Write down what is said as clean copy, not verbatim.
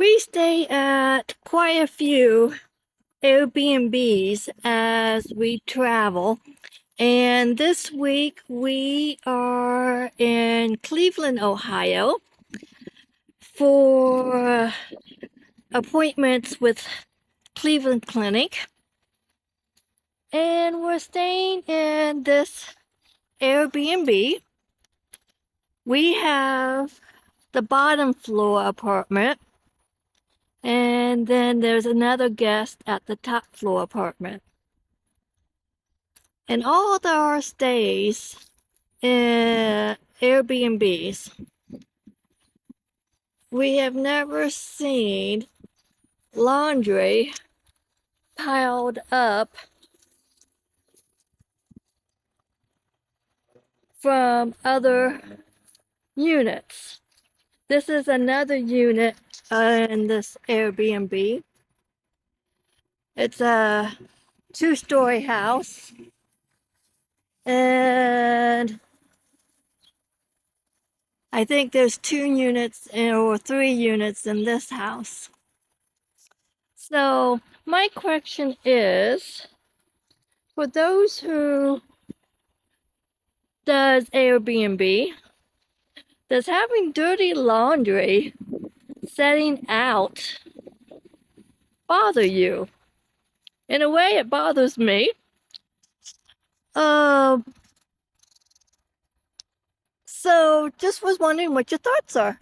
We stay at quite a few Airbnbs as we travel. And this week we are in Cleveland, Ohio for appointments with Cleveland Clinic. And we're staying in this Airbnb. We have the bottom floor apartment. And then there's another guest at the top floor apartment. And all of our stays in Airbnbs, we have never seen laundry piled up from other units. This is another unit in this Airbnb. It's a two-story house. And I think there's 2 units or 3 units in this house. So my question is, for those who does Airbnb, does having dirty laundry setting out bother you? In a way, it bothers me. So just was wondering what your thoughts are.